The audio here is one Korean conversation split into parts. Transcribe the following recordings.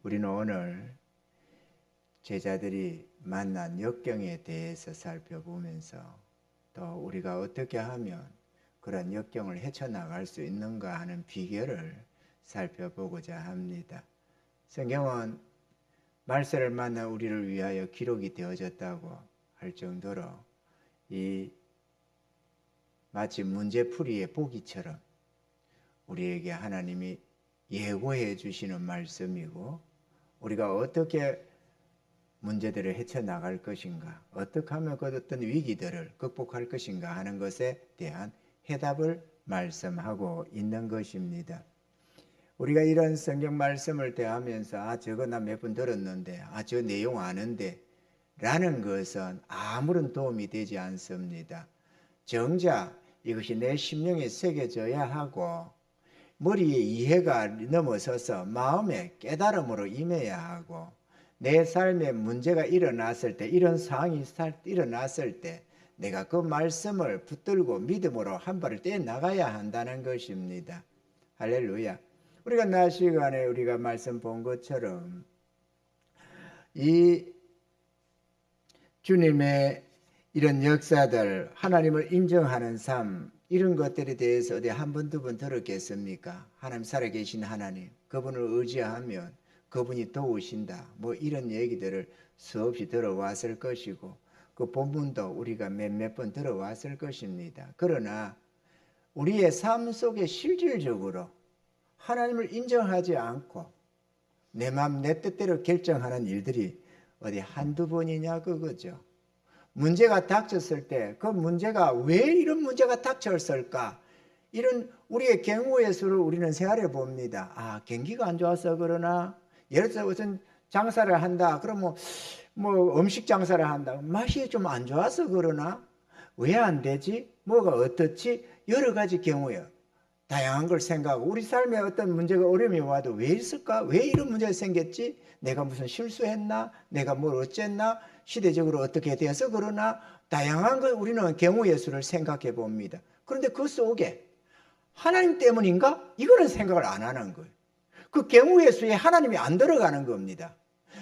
우리는 오늘 제자들이 만난 역경에 대해서 살펴보면서 또 우리가 어떻게 하면 그런 역경을 헤쳐나갈 수 있는가 하는 비결을 살펴보고자 합니다. 성경은 말세를 만난 우리를 위하여 기록이 되어졌다고 할 정도로 이 마치 문제풀이의 보기처럼 우리에게 하나님이 예고해 주시는 말씀이고, 우리가 어떻게 문제들을 헤쳐나갈 것인가, 어떻게 하면 그 어떤 위기들을 극복할 것인가 하는 것에 대한 해답을 말씀하고 있는 것입니다. 우리가 이런 성경 말씀을 대하면서 저거 나 몇 번 들었는데 저 내용 아는데 라는 것은 아무런 도움이 되지 않습니다. 정작 이것이 내 심령에 새겨져야 하고 머리에 이해가 넘어서서 마음에 깨달음으로 임해야 하고, 내 삶에 문제가 일어났을 때, 이런 상황이 일어났을 때 내가 그 말씀을 붙들고 믿음으로 한 발을 떼어 나가야 한다는 것입니다. 할렐루야. 우리가 낮 시간에 우리가 말씀 본 것처럼 이 주님의 이런 역사들, 하나님을 인정하는 삶, 이런 것들에 대해서 어디 한 번, 두 번 들었겠습니까? 하나님 살아계신 하나님, 그분을 의지하면 그분이 도우신다, 뭐 이런 얘기들을 수없이 들어왔을 것이고, 그 본문도 우리가 몇몇 번 들어왔을 것입니다. 그러나 우리의 삶 속에 실질적으로 하나님을 인정하지 않고 내 마음 내 뜻대로 결정하는 일들이 어디 한두 번이냐 그거죠. 문제가 닥쳤을 때 그 문제가 왜 이런 문제가 닥쳤을까, 이런 우리의 경우의 수를 우리는 생활해 봅니다. 경기가 안 좋아서 그러나, 예를 들어서 무슨 장사를 한다 그러면 뭐 음식 장사를 한다, 맛이 좀 안 좋아서 그러나, 왜 안 되지, 뭐가 어떻지, 여러 가지 경우에 다양한 걸 생각하고, 우리 삶에 어떤 문제가 어려움이 와도 왜 있을까, 왜 이런 문제가 생겼지, 내가 무슨 실수했나, 내가 뭘 어쨌나, 시대적으로 어떻게 돼서 그러나, 다양한 걸 우리는 경우의 수를 생각해 봅니다. 그런데 그 속에 하나님 때문인가? 이거는 생각을 안 하는 거예요. 그 경우의 수에 하나님이 안 들어가는 겁니다.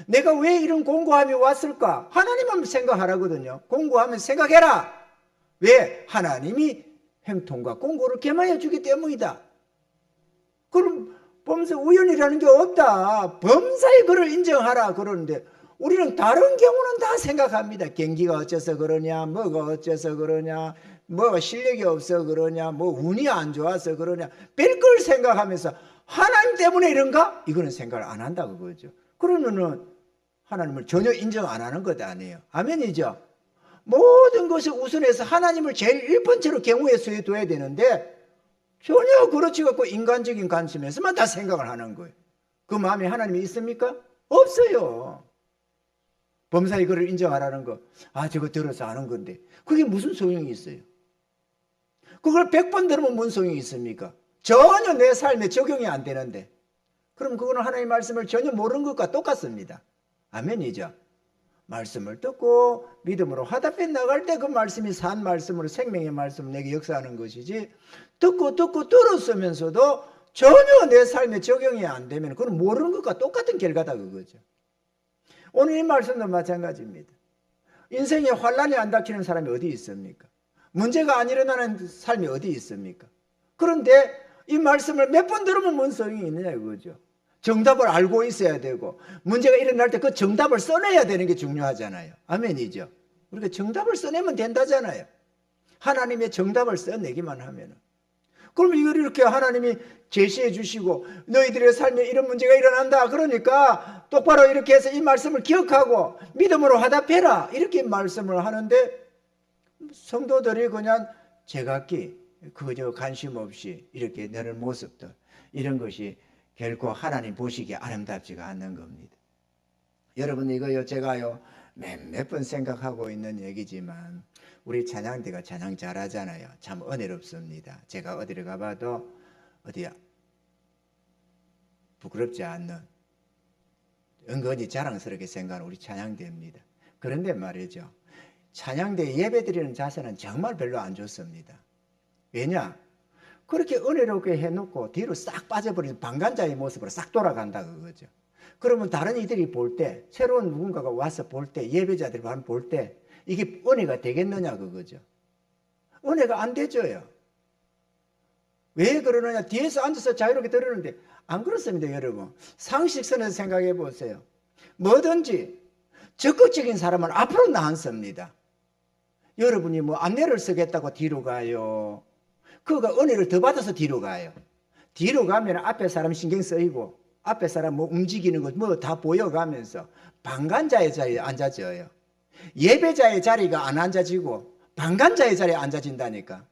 내가 왜 이런 공고함이 왔을까? 하나님만 생각하라거든요. 공고하면 생각해라. 왜? 하나님이 행통과 공고를 겸하여 주기 때문이다. 그럼 범사 우연이라는 게 없다. 범사의 그를 인정하라 그러는데, 우리는 다른 경우는 다 생각합니다. 경기가 어째서 그러냐, 뭐가 어째서 그러냐, 뭐가 실력이 없어 그러냐, 뭐 운이 안 좋아서 그러냐, 별걸 생각하면서 하나님 때문에 이런가? 이거는 생각을 안 한다 그거죠. 그러면은 하나님을 전혀 인정 안 하는 것 아니에요. 아멘이죠. 모든 것을 우선해서 하나님을 제일 1번째로 경우의 수에 둬야 되는데, 전혀 그렇지 않고 인간적인 관점에서만 다 생각을 하는 거예요. 그 마음에 하나님이 있습니까? 없어요. 범사의 그를 인정하라는 거, 저거 들어서 아는 건데 그게 무슨 소용이 있어요? 그걸 100번 들으면 무슨 소용이 있습니까? 전혀 내 삶에 적용이 안 되는데, 그럼 그거는 하나님의 말씀을 전혀 모르는 것과 똑같습니다. 아멘이죠. 말씀을 듣고 믿음으로 화답해 나갈 때 그 말씀이 산 말씀으로, 생명의 말씀을 내게 역사하는 것이지, 듣고 들었으면서도 전혀 내 삶에 적용이 안 되면 그건 모르는 것과 똑같은 결과다 그거죠. 오늘 이 말씀도 마찬가지입니다. 인생에 환란이 안 닥치는 사람이 어디 있습니까? 문제가 안 일어나는 삶이 어디 있습니까? 그런데 이 말씀을 몇 번 들으면 뭔 소용이 있느냐 이거죠. 정답을 알고 있어야 되고, 문제가 일어날 때 그 정답을 써내야 되는 게 중요하잖아요. 아멘이죠. 우리가 정답을 써내면 된다잖아요. 하나님의 정답을 써내기만 하면은. 그럼 이걸 이렇게 하나님이 제시해 주시고, 너희들의 삶에 이런 문제가 일어난다 그러니까 똑바로 이렇게 해서 이 말씀을 기억하고 믿음으로 화답해라, 이렇게 말씀을 하는데, 성도들이 그냥 제각기 그저 관심 없이 이렇게 내는 모습들, 이런 것이 결코 하나님 보시기에 아름답지가 않는 겁니다. 여러분, 이거요 제가요 몇 번 생각하고 있는 얘기지만, 우리 찬양대가 찬양 잘하잖아요. 참 은혜롭습니다. 제가 어디를 가봐도 어디 부끄럽지 않는, 은근히 자랑스럽게 생각하는 우리 찬양대입니다. 그런데 말이죠, 찬양대 예배드리는 자세는 정말 별로 안 좋습니다. 왜냐? 그렇게 은혜롭게 해놓고 뒤로 싹 빠져버리는 방관자의 모습으로 싹 돌아간다 그거죠. 그러면 다른 이들이 볼 때, 새로운 누군가가 와서 볼 때, 예배자들이 볼 때 이게 은혜가 되겠느냐 그거죠. 은혜가 안 되죠요. 왜 그러느냐? 뒤에서 앉아서 자유롭게 들으는데 안 그렇습니다, 여러분. 상식선에서 생각해 보세요. 뭐든지 적극적인 사람은 앞으로 나앉습니다. 여러분이 뭐 안내를 쓰겠다고 뒤로 가요. 그가 은혜를 더 받아서 뒤로 가요. 뒤로 가면 앞에 사람 신경 쓰이고 앞에 사람 뭐 움직이는 거 뭐 다 보여가면서 방관자의 자리에 앉아져요. 예배자의 자리가 안 앉아지고 방관자의 자리에 앉아진다니까.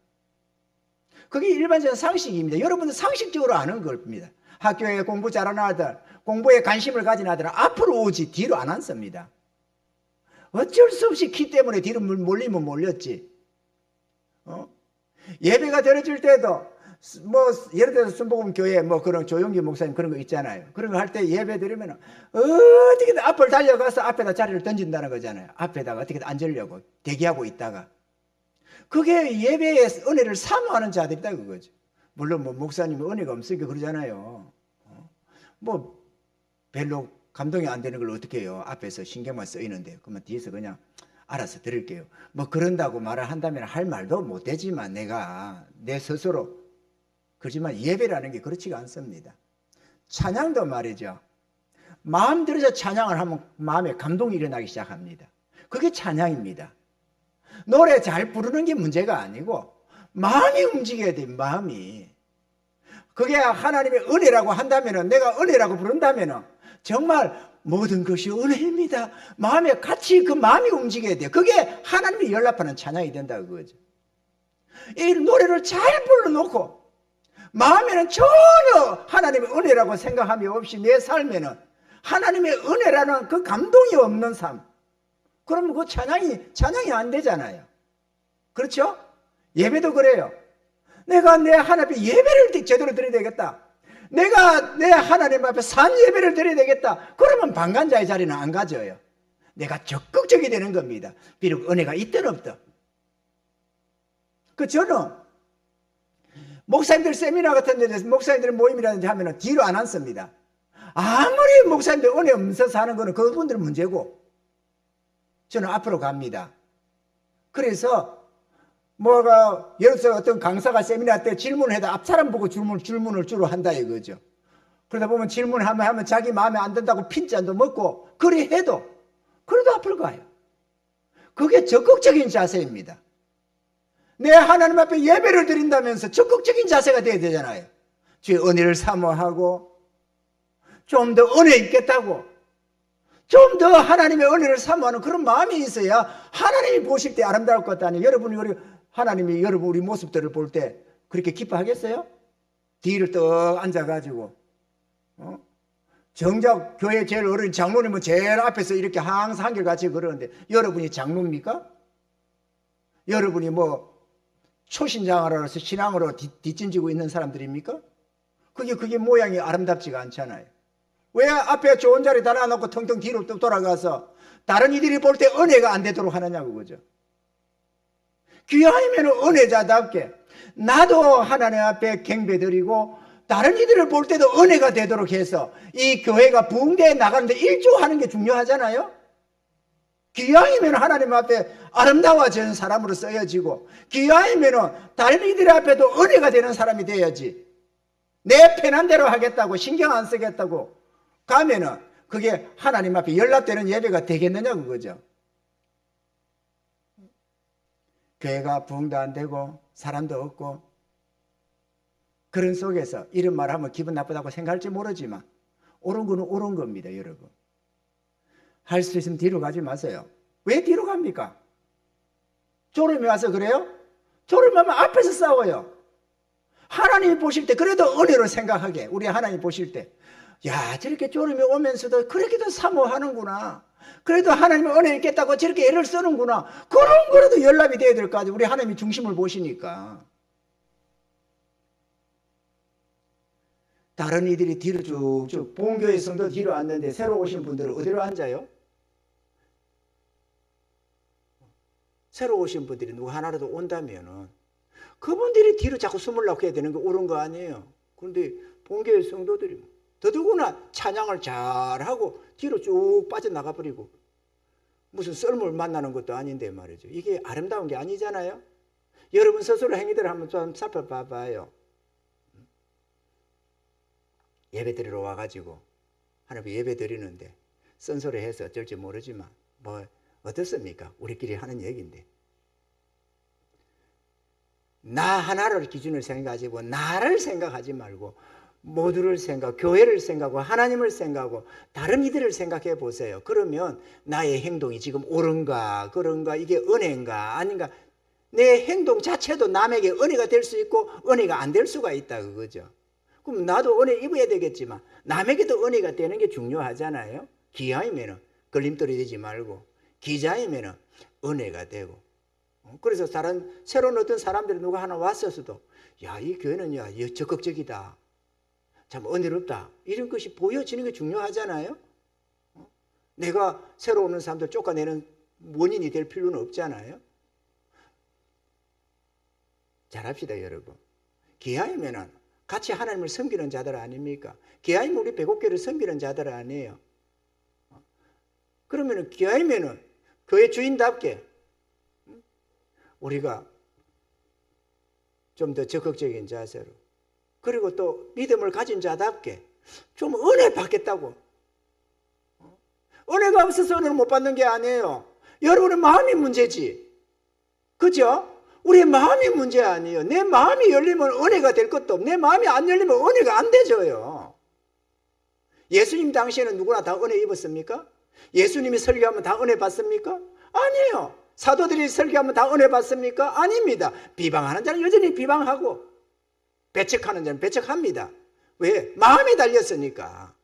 그게 일반적인 상식입니다. 여러분들 상식적으로 아는 겁니다. 학교에 공부 잘하는 아들, 공부에 관심을 가진 아들은 앞으로 오지 뒤로 안 앉습니다. 어쩔 수 없이 키 때문에 뒤로 몰리면 몰렸지. 예배가 드려질 때도 뭐 예를 들어서 순복음 교회 뭐 그런 조용기 목사님 그런 거 있잖아요. 그런 거 할 때 예배 드리면 어떻게든 앞을 달려가서 앞에다 자리를 던진다는 거잖아요. 앞에다가 어떻게든 앉으려고 대기하고 있다가. 그게 예배의 은혜를 사모하는 자들이다 그거죠. 물론 뭐 목사님은 은혜가 없으니까 그러잖아요. 뭐 별로 감동이 안 되는 걸 어떻게 해요. 앞에서 신경만 쓰이는데. 그러면 뒤에서 그냥 알아서 드릴게요. 뭐 그런다고 말을 한다면 할 말도 못 되지만 내가 내 스스로. 그렇지만 예배라는 게 그렇지가 않습니다. 찬양도 말이죠. 마음 들여서 찬양을 하면 마음에 감동이 일어나기 시작합니다. 그게 찬양입니다. 노래 잘 부르는 게 문제가 아니고 마음이 움직여야 돼. 마음이. 그게 하나님의 은혜라고 한다면 내가 은혜라고 부른다면 정말 모든 것이 은혜입니다. 마음에 같이 그 마음이 움직여야 돼요. 그게 하나님이 연락하는 찬양이 된다 그거죠. 이 노래를 잘 불러놓고 마음에는 전혀 하나님의 은혜라고 생각함이 없이 내 삶에는 하나님의 은혜라는 그 감동이 없는 삶. 그러면 그 찬양이 안 되잖아요. 그렇죠? 예배도 그래요. 내가 내 하나님 앞에 예배를 제대로 드려야 되겠다. 내가 내 하나님 앞에 산 예배를 드려야 되겠다. 그러면 방관자의 자리는 안 가져요. 내가 적극적이 되는 겁니다. 비록 은혜가 있든 없든. 저는 목사님들 세미나 같은 데서 목사님들 모임이라든지 하면 뒤로 안 앉습니다. 아무리 목사님들 은혜 없어서 하는 거는 그분들은 문제고 저는 앞으로 갑니다. 그래서 예를 들어서 어떤 강사가 세미나 때 질문을 해도 앞 사람 보고 질문을 주로 한다 이거죠. 그러다 보면 질문하면 자기 마음에 안 든다고 핀잔도 먹고 그리 해도 그래도 앞으로 가요. 그게 적극적인 자세입니다. 내 하나님 앞에 예배를 드린다면서 적극적인 자세가 돼야 되잖아요. 주의 은혜를 사모하고 좀 더 은혜 있겠다고 좀 더 하나님의 은혜를 사모하는 그런 마음이 있어야 하나님이 보실 때 아름다울 것 아니에요. 하나님이 우리 모습들을 볼 때 그렇게 기뻐하겠어요? 뒤를 떡 앉아가지고 정작 교회 제일 어린 장로님은 제일 앞에서 이렇게 항상 한결같이 그러는데 여러분이 장로입니까? 여러분이 초신장으로서 신앙으로 뒷짐지고 있는 사람들입니까? 그게 모양이 아름답지가 않잖아요. 왜 앞에 좋은 자리 달아놓고 텅텅 뒤로 또 돌아가서 다른 이들이 볼 때 은혜가 안 되도록 하느냐고 그죠? 귀하면 은혜자답게 나도 하나님 앞에 경배드리고 다른 이들을 볼 때도 은혜가 되도록 해서 이 교회가 부흥대에 나가는데 일조하는 게 중요하잖아요. 귀하이면 하나님 앞에 아름다워지는 사람으로 쓰여지고 귀하이면 다른 이들 앞에도 은혜가 되는 사람이 돼야지. 내 편한 대로 하겠다고 신경 안 쓰겠다고 가면은 그게 하나님 앞에 연락되는 예배가 되겠느냐 그거죠. 교회가 부흥도 안 되고 사람도 없고 그런 속에서 이런 말 하면 기분 나쁘다고 생각할지 모르지만 옳은 거는 옳은 겁니다. 여러분 할 수 있으면 뒤로 가지 마세요. 왜 뒤로 갑니까? 졸음이 와서 그래요? 졸음하면 앞에서 싸워요. 하나님이 보실 때 그래도 은혜로 생각하게 우리 하나님 보실 때 야 저렇게 졸음이 오면서도 그렇게도 사모하는구나. 그래도 하나님의 은혜 있겠다고 저렇게 애를 쓰는구나. 그런 거라도 연락이 돼야 될 거 아니에요. 우리 하나님이 중심을 보시니까. 다른 이들이 뒤로 쭉쭉 본교회 성도 뒤로 앉는데 새로 오신 분들은 어디로 앉아요? 새로 오신 분들이 누구 하나라도 온다면은 그분들이 뒤로 자꾸 숨으려고 해야 되는 게 옳은 거 아니에요. 그런데 본교회 성도들이 더더구나 찬양을 잘하고 뒤로 쭉 빠져나가 버리고 무슨 썰물 만나는 것도 아닌데 말이죠. 이게 아름다운 게 아니잖아요. 여러분 스스로 행위들을 한번 좀 살펴봐봐요. 예배 드리러 와가지고 하나님 예배 드리는데 쓴소리 해서 어쩔지 모르지만 뭐 어떻습니까? 우리끼리 하는 얘기인데 나 하나를 기준으로 생각하지 고 나를 생각하지 말고 모두를 생각, 교회를 생각하고 하나님을 생각하고 다른 이들을 생각해 보세요. 그러면 나의 행동이 지금 옳은가 그런가 이게 은혜인가 아닌가 내 행동 자체도 남에게 은혜가 될 수 있고 은혜가 안 될 수가 있다 그거죠. 그럼 나도 은혜 입어야 되겠지만 남에게도 은혜가 되는 게 중요하잖아요. 기아이면은 걸림돌이 되지 말고 기자이면은 은혜가 되고 그래서 새로운 어떤 사람들이 누가 하나 왔었어도 야, 이 교회는 야, 적극적이다. 참 은혜롭다. 이런 것이 보여지는 게 중요하잖아요. 내가 새로 오는 사람들 쫓아내는 원인이 될 필요는 없잖아요. 잘합시다, 여러분. 기아이면은 같이 하나님을 섬기는 자들 아닙니까? 기아이면 우리 배곡교를 섬기는 자들 아니에요. 그러면은 기아이면은 교회 주인답게 우리가 좀 더 적극적인 자세로 그리고 또 믿음을 가진 자답게 좀 은혜 받겠다고. 은혜가 없어서 은혜를 못 받는 게 아니에요. 여러분의 마음이 문제지. 그죠? 우리의 마음이 문제 아니에요. 내 마음이 열리면 은혜가 될 것도 없고 내 마음이 안 열리면 은혜가 안 되져요. 예수님 당시에는 누구나 다 은혜 입었습니까? 예수님이 설교하면 다 은혜 받습니까? 아니에요. 사도들이 설교하면 다 은혜 받습니까? 아닙니다. 비방하는 자는 여전히 비방하고 배척하는 자는 배척합니다. 왜? 마음이 달렸으니까.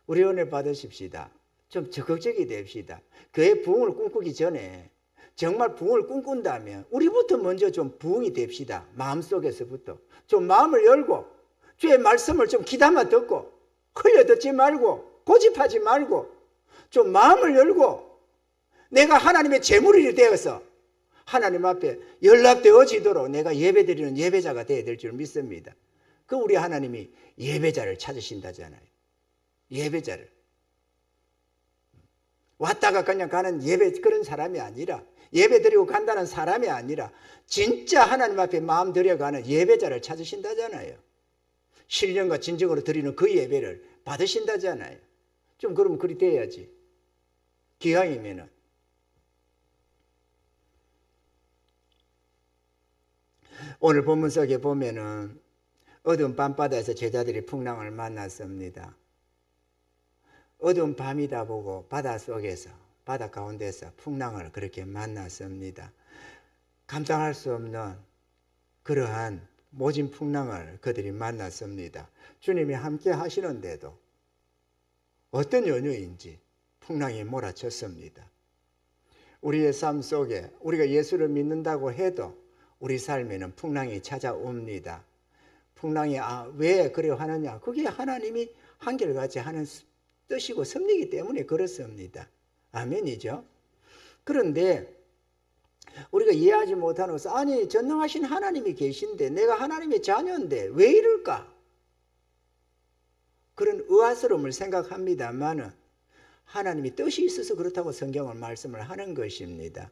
우리 은혜 받으십시다. 좀 적극적이 됩시다. 교회 부흥을 꿈꾸기 전에 정말 부흥을 꿈꾼다면 우리부터 먼저 좀 부흥이 됩시다. 마음속에서부터. 좀 마음을 열고 주의 말씀을 좀 귀담아 듣고 흘려 듣지 말고 고집하지 말고 좀 마음을 열고 내가 하나님의 제물이 되어서 하나님 앞에 연락되어지도록 내가 예배드리는 예배자가 되어야 될 줄 믿습니다. 그 우리 하나님이 예배자를 찾으신다잖아요. 예배자를. 왔다가 그냥 가는 그런 사람이 아니라 예배드리고 간다는 사람이 아니라 진짜 하나님 앞에 마음 들여가는 예배자를 찾으신다잖아요. 신령과 진정으로 드리는 그 예배를 받으신다잖아요. 좀 그러면 그리 돼야지. 기왕이면은. 오늘 본문 속에 보면은 어두운 밤바다에서 제자들이 풍랑을 만났습니다. 어두운 밤이다 보고 바다 속에서 바다 가운데서 풍랑을 그렇게 만났습니다. 감당할 수 없는 그러한 모진 풍랑을 그들이 만났습니다. 주님이 함께 하시는데도 어떤 연유인지 풍랑이 몰아쳤습니다. 우리의 삶 속에 우리가 예수를 믿는다고 해도 우리 삶에는 풍랑이 찾아옵니다. 풍랑이 왜 그래 하느냐? 그게 하나님이 한결같이 하는 뜻이고 섭리이기 때문에 그렇습니다. 아멘이죠. 그런데 우리가 이해하지 못하는 것은 아니 전능하신 하나님이 계신데 내가 하나님의 자녀인데 왜 이럴까? 그런 의아스러움을 생각합니다만은 하나님이 뜻이 있어서 그렇다고 성경은 말씀을 하는 것입니다.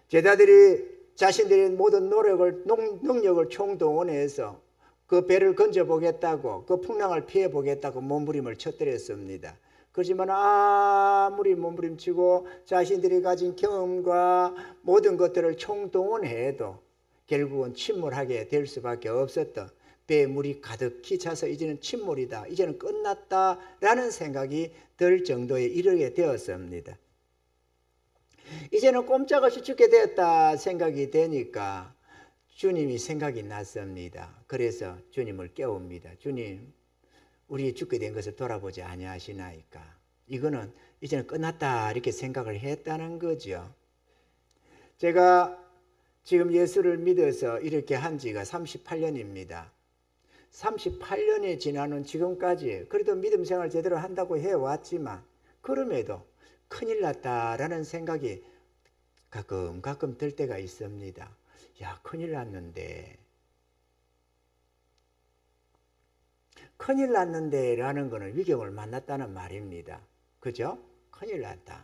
제자들이 자신들의 모든 능력을 총동원해서 그 배를 건져보겠다고 그 풍랑을 피해보겠다고 몸부림을 쳐들였습니다. 그렇지만 아무리 몸부림치고 자신들이 가진 경험과 모든 것들을 총동원해도 결국은 침몰하게 될 수밖에 없었던 배에 물이 가득히 차서 이제는 침몰이다, 이제는 끝났다라는 생각이 들 정도에 이르게 되었습니다. 이제는 꼼짝없이 죽게 되었다 생각이 되니까 주님이 생각이 났습니다. 그래서 주님을 깨웁니다. 주님, 우리 죽게 된 것을 돌아보지 아니하시나이까. 이거는 이제는 끝났다 이렇게 생각을 했다는 거죠. 제가 지금 예수를 믿어서 이렇게 한 지가 38년입니다. 38년이 지나는 지금까지 그래도 믿음 생활 제대로 한다고 해왔지만 그럼에도 큰일 났다라는 생각이 가끔 들 때가 있습니다. 야, 큰일 났는데. 큰일 났는데 라는 것은 위경을 만났다는 말입니다. 그죠? 큰일 났다.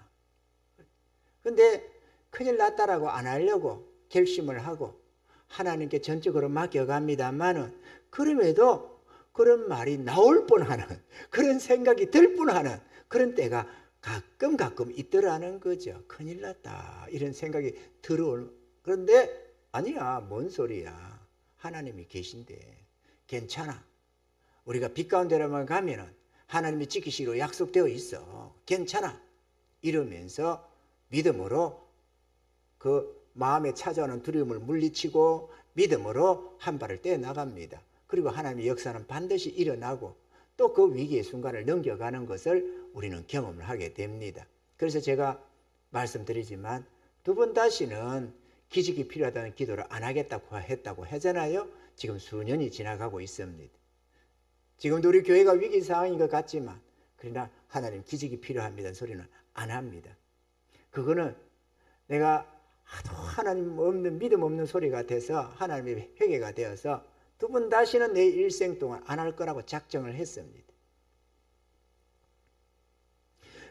근데 큰일 났다라고 안 하려고 결심을 하고 하나님께 전적으로 맡겨갑니다만은 그럼에도 그런 말이 나올 뻔하는 그런 생각이 들 뻔하는 그런 때가 가끔 있더라는 거죠. 큰일 났다 이런 생각이 들어올. 그런데 아니야, 뭔 소리야. 하나님이 계신데 괜찮아. 우리가 빛 가운데로만 가면은 하나님이 지키시기로 약속되어 있어. 괜찮아. 이러면서 믿음으로 그 마음에 찾아오는 두려움을 물리치고 믿음으로 한 발을 떼어 나갑니다. 그리고 하나님의 역사는 반드시 일어나고 또 그 위기의 순간을 넘겨가는 것을 우리는 경험을 하게 됩니다. 그래서 제가 말씀드리지만 두 번 다시는 기적이 필요하다는 기도를 안 하겠다고 했다고 하잖아요. 지금 수년이 지나가고 있습니다. 지금도 우리 교회가 위기 상황인 것 같지만 그러나 하나님 기적이 필요합니다는 소리는 안 합니다. 그거는 내가 하도 하나님 없는 믿음 없는 소리 같아서 하나님의 회개가 되어서 두 번 다시는 내 일생 동안 안 할 거라고 작정을 했습니다.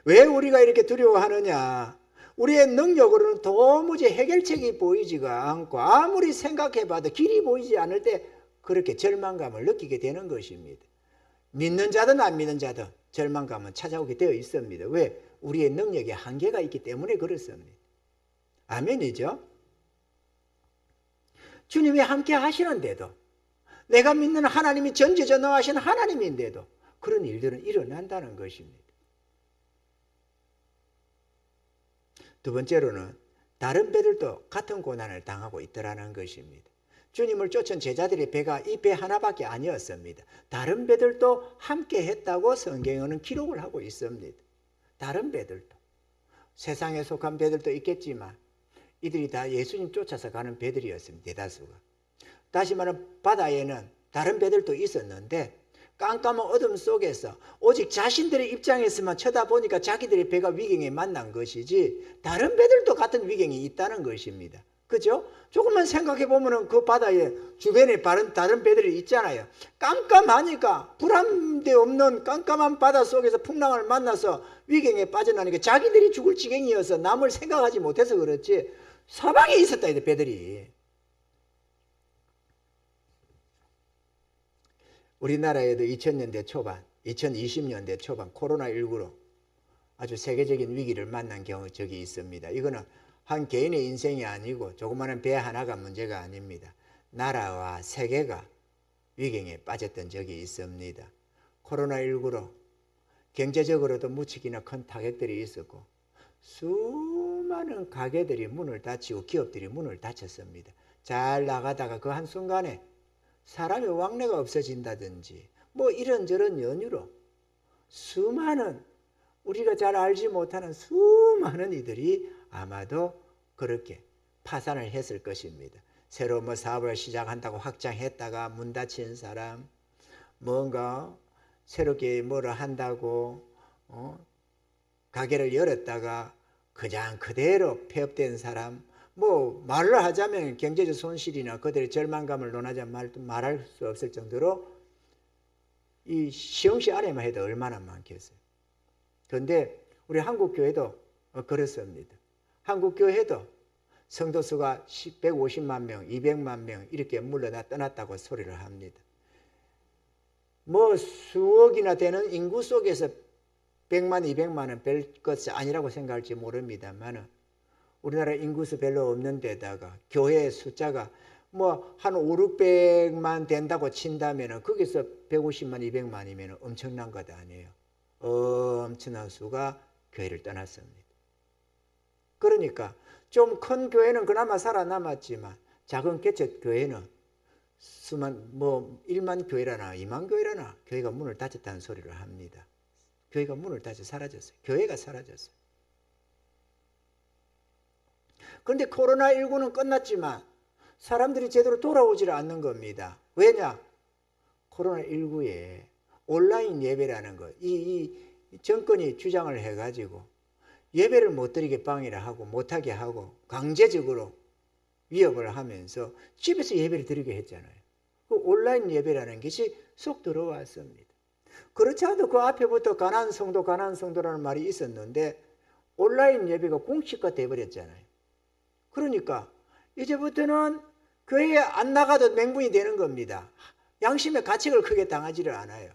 왜 우리가 이렇게 두려워하느냐? 우리의 능력으로는 도무지 해결책이 보이지가 않고 아무리 생각해봐도 길이 보이지 않을 때 그렇게 절망감을 느끼게 되는 것입니다. 믿는 자든 안 믿는 자든 절망감은 찾아오게 되어 있습니다. 왜? 우리의 능력에 한계가 있기 때문에 그렇습니다. 아멘이죠? 주님이 함께 하시는데도 내가 믿는 하나님이 전지전능하신 하나님인데도 그런 일들은 일어난다는 것입니다. 두 번째로는 다른 배들도 같은 고난을 당하고 있더라는 것입니다. 주님을 쫓은 제자들의 배가 이 배 하나밖에 아니었습니다. 다른 배들도 함께 했다고 성경에는 기록을 하고 있습니다. 다른 배들도. 세상에 속한 배들도 있겠지만 이들이 다 예수님 쫓아서 가는 배들이었습니다. 대다수가. 다시 말하면 바다에는 다른 배들도 있었는데 깜깜한 어둠 속에서 오직 자신들의 입장에서만 쳐다보니까 자기들의 배가 위경에 만난 것이지 다른 배들도 같은 위경이 있다는 것입니다. 그죠? 조금만 생각해 보면은 그 바다에 주변에 다른 배들이 있잖아요. 깜깜하니까 불안대 없는 깜깜한 바다 속에서 풍랑을 만나서 위경에 빠져나니까 자기들이 죽을 지경이어서 남을 생각하지 못해서 그렇지 사방에 있었다 이 배들이. 우리나라에도 2000년대 초반, 2020년대 초반 코로나19로 아주 세계적인 위기를 만난 적이 있습니다. 이거는 한 개인의 인생이 아니고 조그마한 배 하나가 문제가 아닙니다. 나라와 세계가 위경에 빠졌던 적이 있습니다. 코로나19로 경제적으로도 무척이나 큰 타격들이 있었고 수많은 가게들이 문을 닫히고 기업들이 문을 닫혔습니다. 잘 나가다가 그 한순간에 사람의 왕래가 없어진다든지 뭐 이런저런 연유로 수많은 우리가 잘 알지 못하는 수많은 이들이 아마도 그렇게 파산을 했을 것입니다. 새로 뭐 사업을 시작한다고 확장했다가 문 닫힌 사람, 뭔가 새롭게 뭐를 한다고 가게를 열었다가 그냥 그대로 폐업된 사람, 뭐 말을 하자면 경제적 손실이나 그들의 절망감을 논하자면 말할 수 없을 정도로 이 시흥시 안에만 해도 얼마나 많겠어요. 그런데 우리 한국교회도 그렇습니다. 한국교회도 성도수가 150만 명, 200만 명 이렇게 물러나 떠났다고 소리를 합니다. 뭐 수억이나 되는 인구 속에서 100만, 200만은 별 것이 아니라고 생각할지 모릅니다만 우리나라 인구수 별로 없는 데다가 교회 숫자가 뭐 한 5, 600만 된다고 친다면 거기서 150만, 200만이면 엄청난 것 아니에요. 엄청난 수가 교회를 떠났습니다. 그러니까 좀 큰 교회는 그나마 살아남았지만 작은 개척 교회는 수만 뭐 1만 교회라나 2만 교회라나 교회가 문을 닫았다는 소리를 합니다. 교회가 문을 닫아 사라졌어요. 교회가 사라졌어요. 그런데 코로나19는 끝났지만 사람들이 제대로 돌아오질 않는 겁니다. 왜냐? 코로나19에 온라인 예배라는 것, 이 정권이 주장을 해가지고 예배를 못 드리게 방해를 하고 못하게 하고 강제적으로 위협을 하면서 집에서 예배를 드리게 했잖아요. 그 온라인 예배라는 것이 쏙 들어왔습니다. 그렇지 않아도 그 앞에부터 가난한 성도라는 말이 있었는데 온라인 예배가 공식화 되어버렸잖아요. 그러니까 이제부터는 교회에 안 나가도 맹분이 되는 겁니다. 양심의 가책을 크게 당하지를 않아요.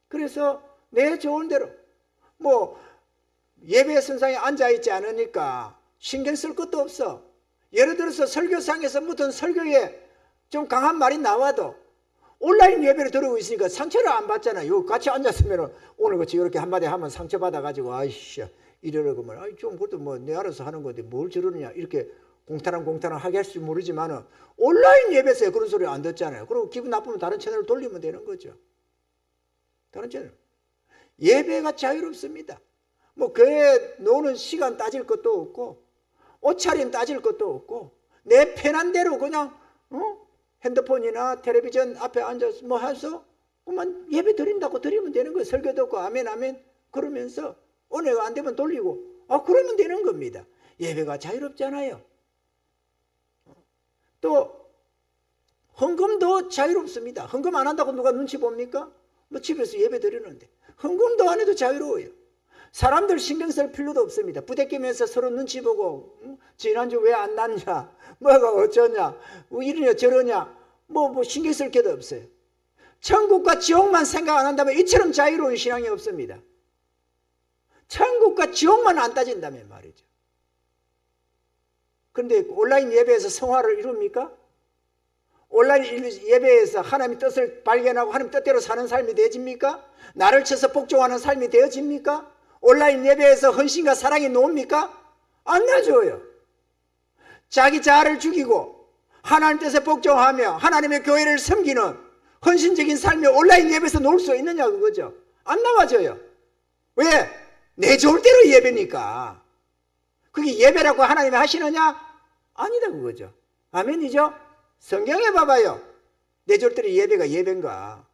그래서 내 좋은 대로 예배 선상에 앉아있지 않으니까 신경 쓸 것도 없어. 예를 들어서 설교상에서 무슨 설교에 좀 강한 말이 나와도 온라인 예배를 들어오고 있으니까 상처를 안 받잖아요. 같이 앉았으면 오늘 같이 이렇게 한마디 하면 상처받아가지고 아이씨 이러려고 좀 그것도 내 알아서 하는 건데 뭘 저러느냐 이렇게 공탄한 하게 할지 모르지만 온라인 예배에서 그런 소리 안 듣잖아요. 그리고 기분 나쁘면 다른 채널을 돌리면 되는 거죠. 다른 채널. 예배가 자유롭습니다. 교회 노는 시간 따질 것도 없고 옷차림 따질 것도 없고 내 편한 대로 그냥 핸드폰이나 텔레비전 앞에 앉아서 해서 그만 예배 드린다고 드리면 되는 거예요. 설교 듣고 아멘 아멘 그러면서 은혜가 안 되면 돌리고 그러면 되는 겁니다. 예배가 자유롭잖아요. 또 헌금도 자유롭습니다. 헌금 안 한다고 누가 눈치 봅니까? 집에서 예배 드리는데 헌금도 안 해도 자유로워요. 사람들 신경 쓸 필요도 없습니다. 부대끼면서 서로 눈치 보고 지난주 왜 안 났냐 뭐가 어쩌냐 이러냐 저러냐 신경 쓸 게도 없어요. 천국과 지옥만 생각 안 한다면 이처럼 자유로운 신앙이 없습니다. 천국과 지옥만 안 따진다면 말이죠. 그런데 온라인 예배에서 성화를 이룹니까? 온라인 예배에서 하나님의 뜻을 발견하고 하나님 뜻대로 사는 삶이 되어집니까? 나를 쳐서 복종하는 삶이 되어집니까? 온라인 예배에서 헌신과 사랑이 놓습니까? 안 놔줘요. 자기 자아를 죽이고 하나님 뜻에 복종하며 하나님의 교회를 섬기는 헌신적인 삶이 온라인 예배에서 놓을 수 있느냐 그거죠. 안 나와줘요. 왜? 내 좋을 대로 예배니까. 그게 예배라고 하나님이 하시느냐? 아니다 그거죠. 아멘이죠? 성경에 봐봐요. 내 좋을 대로 예배가 예배인가?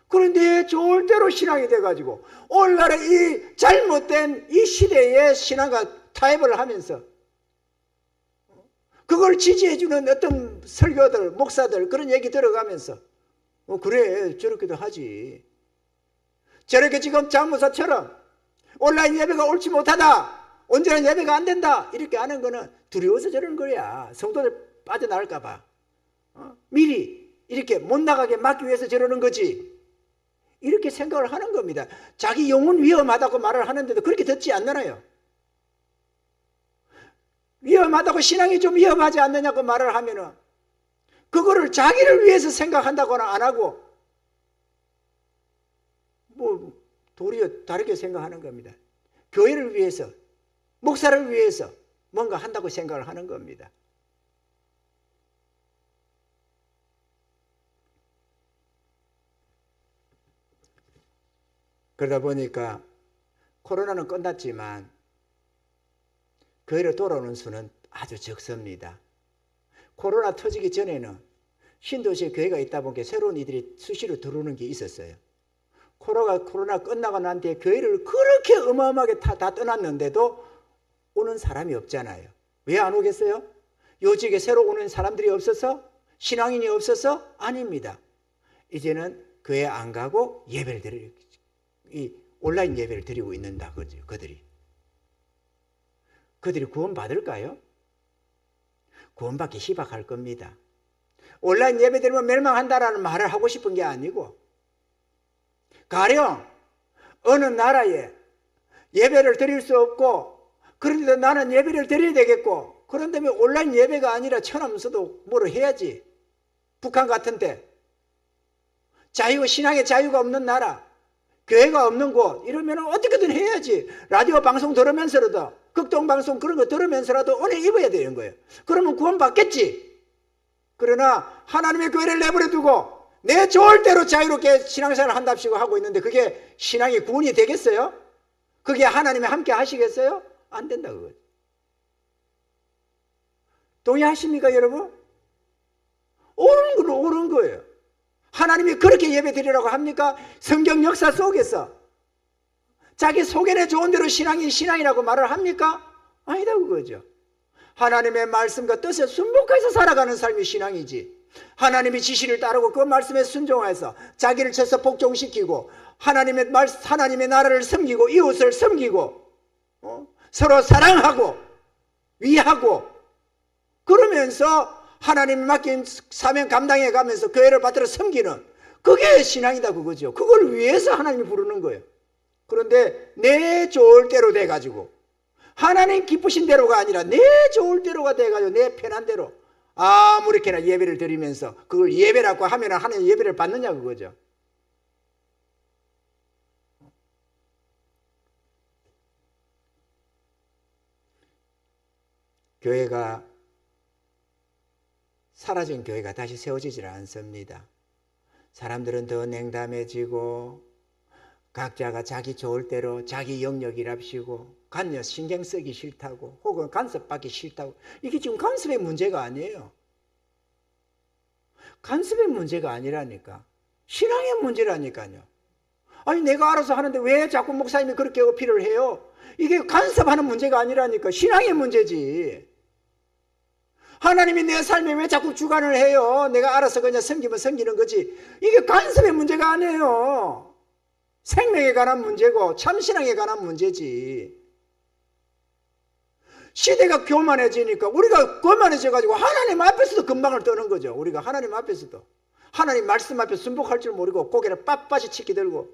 그런데 좋을 대로 신앙이 돼가지고 오늘날의 이 잘못된 이 시대의 신앙과 타협을 하면서 그걸 지지해주는 어떤 설교들, 목사들 그런 얘기 들어가면서 그래 저렇게도 하지. 저렇게 지금 장무사처럼 온라인 예배가 옳지 못하다. 온전한 예배가 안 된다. 이렇게 하는 거는 두려워서 저러는 거야. 성도들 빠져나갈까 봐. 미리 이렇게 못 나가게 막기 위해서 저러는 거지. 이렇게 생각을 하는 겁니다. 자기 영혼 위험하다고 말을 하는데도 그렇게 듣지 않나요? 위험하다고 신앙이 좀 위험하지 않느냐고 말을 하면은 그거를 자기를 위해서 생각한다고는 안 하고 도리어 다르게 생각하는 겁니다. 교회를 위해서 목사를 위해서 뭔가 한다고 생각을 하는 겁니다. 그러다 보니까 코로나는 끝났지만 교회로 돌아오는 수는 아주 적습니다. 코로나 터지기 전에는 신도시에 교회가 있다 보니까 새로운 이들이 수시로 들어오는 게 있었어요. 코로나 끝나고 난 뒤에 교회를 그렇게 어마어마하게 다 떠났는데도 오는 사람이 없잖아요. 왜 안 오겠어요? 요직에 새로 오는 사람들이 없어서? 신앙인이 없어서? 아닙니다. 이제는 교회 안 가고 예배를 드리고 이 온라인 예배를 드리고 있는다 그들이 구원 받을까요? 구원받기 희박할 겁니다. 온라인 예배 드리면 멸망한다라는 말을 하고 싶은 게 아니고 가령 어느 나라에 예배를 드릴 수 없고 그런데 나는 예배를 드려야 되겠고 그런다면 온라인 예배가 아니라 천하면서도 뭐를 해야지. 북한 같은데 신앙의 자유가 없는 나라 교회가 없는 곳 이러면 어떻게든 해야지. 라디오 방송 들으면서라도 극동방송 그런 거 들으면서라도 은혜 입어야 되는 거예요. 그러면 구원 받겠지. 그러나 하나님의 교회를 내버려 두고 내 좋을 대로 자유롭게 신앙생활을 한답시고 하고 있는데 그게 신앙이 구원이 되겠어요? 그게 하나님이 함께 하시겠어요? 안 된다 그거죠. 동의하십니까 여러분? 옳은 건 옳은 거예요. 하나님이 그렇게 예배 드리라고 합니까? 성경 역사 속에서 자기 소견에 좋은 대로 신앙이 신앙이라고 말을 합니까? 아니다 그거죠. 하나님의 말씀과 뜻에 순복해서 살아가는 삶이 신앙이지. 하나님의 지시를 따르고 그 말씀에 순종해서 자기를 쳐서 복종시키고 하나님의 나라를 섬기고 이웃을 섬기고 서로 사랑하고 위하고 그러면서 하나님이 맡긴 사명 감당해 가면서 교회를 받들어 섬기는 그게 신앙이다 그거죠. 그걸 위해서 하나님이 부르는 거예요. 그런데 내 좋을 대로 돼가지고 하나님 기쁘신 대로가 아니라 내 좋을 대로가 돼가지고 내 편한 대로 아무렇게나 예배를 드리면서 그걸 예배라고 하면 하나님 예배를 받느냐 그거죠. 교회가 사라진 교회가 다시 세워지질 않습니다. 사람들은 더 냉담해지고 각자가 자기 좋을 대로 자기 영역이랍시고 간여 신경 쓰기 싫다고 혹은 간섭받기 싫다고. 이게 지금 간섭의 문제가 아니에요. 간섭의 문제가 아니라니까. 신앙의 문제라니까요. 아니 내가 알아서 하는데 왜 자꾸 목사님이 그렇게 어필을 해요? 이게 간섭하는 문제가 아니라니까. 신앙의 문제지. 하나님이 내 삶에 왜 자꾸 주관을 해요? 내가 알아서 그냥 섬기면 섬기는 거지. 이게 간섭의 문제가 아니에요. 생명에 관한 문제고 참신앙에 관한 문제지. 시대가 교만해지니까 우리가 교만해져가지고 하나님 앞에서도 금방을 떠는 거죠. 우리가 하나님 앞에서도 하나님 말씀 앞에 순복할 줄 모르고 고개를 빳빳이 치키 들고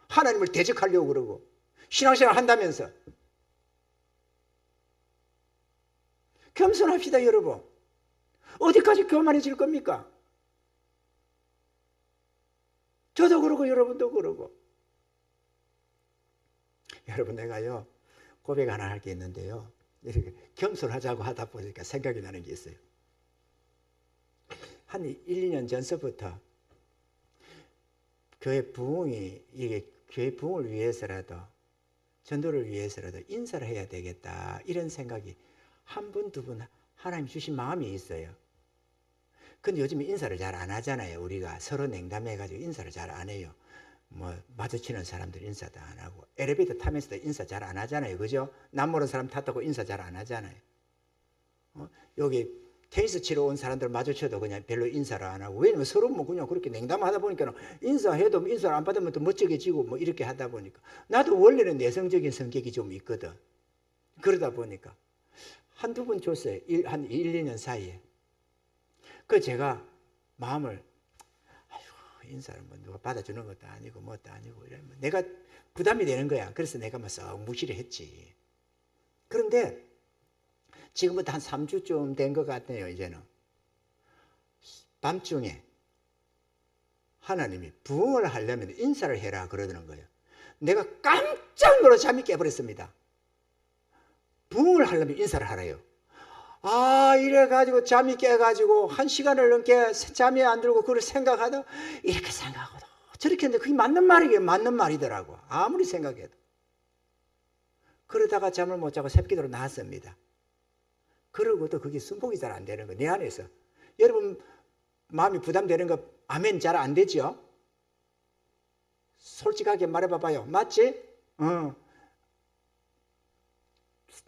하나님을 대적하려고 그러고 신앙생활 한다면서. 겸손합시다 여러분. 어디까지 교만해질 겁니까? 저도 그러고 여러분도 그러고. 여러분 내가요 고백 하나 할 게 있는데요. 이렇게 겸손하자고 하다 보니까 생각이 나는 게 있어요. 한 1, 2년 전서부터 교회 부흥이 이게 교회 부흥을 위해서라도 전도를 위해서라도 인사를 해야 되겠다 이런 생각이 한 분, 두 분 하나님 주신 마음이 있어요. 근데 요즘 인사를 잘 안 하잖아요. 우리가 서로 냉담해가지고 인사를 잘 안 해요. 뭐 마주치는 사람들 인사도 안 하고 엘리베이터 타면서도 인사 잘 안 하잖아요. 그죠? 남 모르는 사람 탔다고 인사 잘 안 하잖아요. 여기 테니스 치러 온 사람들 마주쳐도 그냥 별로 인사를 안 하고. 왜냐면 서로 뭐 그냥 그렇게 냉담하다 보니까 인사해도 인사를 안 받으면 또 멋지게지고 뭐 이렇게 하다 보니까. 나도 원래는 내성적인 성격이 좀 있거든. 그러다 보니까 한두 번 줬어요. 한 1, 2년 사이에. 그 제가 마음을 인사를 뭐 누가 받아주는 것도 아니고 뭣도 아니고 이러면 내가 부담이 되는 거야. 그래서 내가 막 썩 무시를 했지. 그런데 지금부터 한 3주쯤 된 것 같네요. 이제는 밤중에 하나님이 부흥을 하려면 인사를 해라 그러는 거예요. 내가 깜짝 놀라 잠이 깨버렸습니다. 부흥을 하려면 인사를 하래요. 이래가지고 잠이 깨가지고 1시간을 넘게 잠이 안 들고 그걸 생각하다 이렇게 생각하거든. 저렇게 했는데 그게 맞는 말이에요. 맞는 말이더라고. 아무리 생각해도. 그러다가 잠을 못 자고 새벽기도로 나왔습니다. 그러고도 그게 순복이 잘 안 되는 거. 내 안에서. 여러분 마음이 부담되는 거 아멘 잘 안 되죠? 솔직하게 말해봐봐요. 맞지?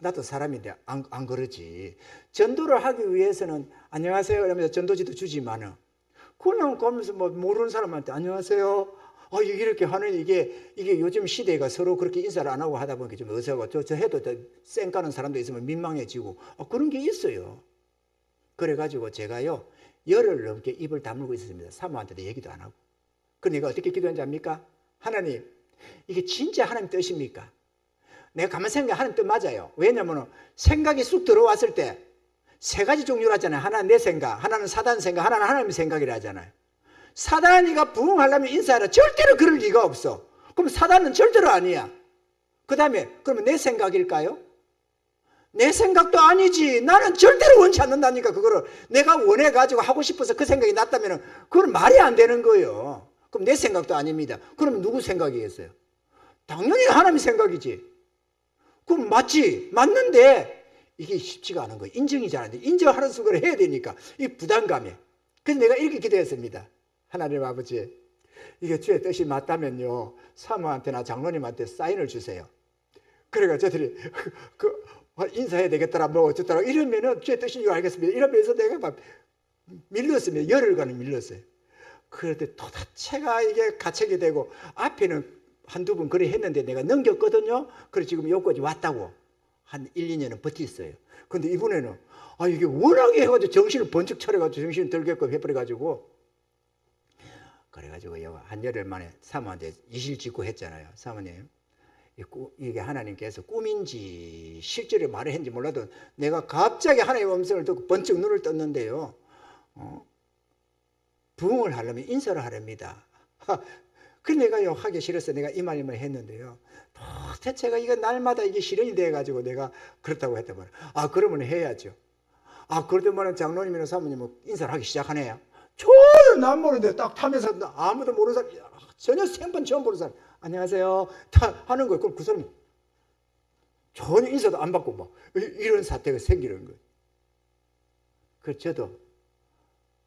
나도 사람인데 안 그러지. 전도를 하기 위해서는 안녕하세요 이러면서 전도지도 주지만은 그냥 가면서 뭐 모르는 사람한테 안녕하세요 이렇게 하는 이게 요즘 시대가 서로 그렇게 인사를 안 하고 하다 보니까 좀 어색하고 저 해도 쌩 까는 사람도 있으면 민망해지고 그런 게 있어요. 그래가지고 제가요 열흘 넘게 입을 다물고 있었습니다. 사모한테도 얘기도 안 하고. 그럼 내가 어떻게 기도했는지 압니까? 하나님 이게 진짜 하나님 뜻입니까? 내가 가만 생각해 하나님 뜻 맞아요. 왜냐하면 생각이 쑥 들어왔을 때 세 가지 종류로 하잖아요. 하나는 내 생각, 하나는 사단 생각, 하나는 하나님의 생각이라 하잖아요. 사단이가 부흥하려면 인사하라. 절대로 그럴 리가 없어. 그럼 사단은 절대로 아니야. 그 다음에 그러면 내 생각일까요? 내 생각도 아니지. 나는 절대로 원치 않는다니까. 그거를 내가 원해가지고 하고 싶어서 그 생각이 났다면 그건 말이 안 되는 거예요. 그럼 내 생각도 아닙니다. 그럼 누구 생각이겠어요? 당연히 하나님의 생각이지. 그럼 맞지. 맞는데 이게 쉽지가 않은 거예요. 인정이 잘 안 돼. 인정하는 순간에 해야 되니까 이 부담감에. 그래서 내가 이렇게 기도했습니다. 하나님 아버지 이게 주의 뜻이 맞다면요 사모한테나 장로님한테 사인을 주세요. 그래가 저들이 인사해야 되겠더라, 뭐 어쩌더라, 이러면은 주의 뜻인 줄 알겠습니다. 이러면서 내가 막 밀렸습니다. 열흘간을 밀렸어요. 그런데 도대체가 이게 가책이 되고, 앞에는 한두 번 그래 했는데 내가 넘겼거든요. 그래서 지금 여기까지 왔다고. 한 1, 2년은 버텼어요. 근데 이번에는, 이게 워낙에 해가지고 정신을 번쩍 차려가지고 정신을 들게끔 해버려가지고, 그래가지고 한 열흘 만에 사모한테 이실직고 했잖아요. 사모님, 이게 하나님께서 꿈인지 실제로 말을 했는지 몰라도 내가 갑자기 하나님의 음성을 듣고 번쩍 눈을 떴는데요. 부흥을 하려면 인사를 하렵니다. 그 내가요 하기 싫어서 내가 이 말만 했는데요. 도대체가 이거 날마다 이게 실현이 돼가지고 내가 그렇다고 했단 말이에요. 그러면 해야죠. 그러더만 장로님이나 사모님은 인사를 하기 시작하네요. 전혀 난 모르는데 딱 타면서 아무도 모르는 사람, 전혀 생판 처음 보는 사람, 안녕하세요 다 하는 거예요. 그럼 그 사람이 전혀 인사도 안 받고 막 이런 사태가 생기는 거예요. 그래서 저도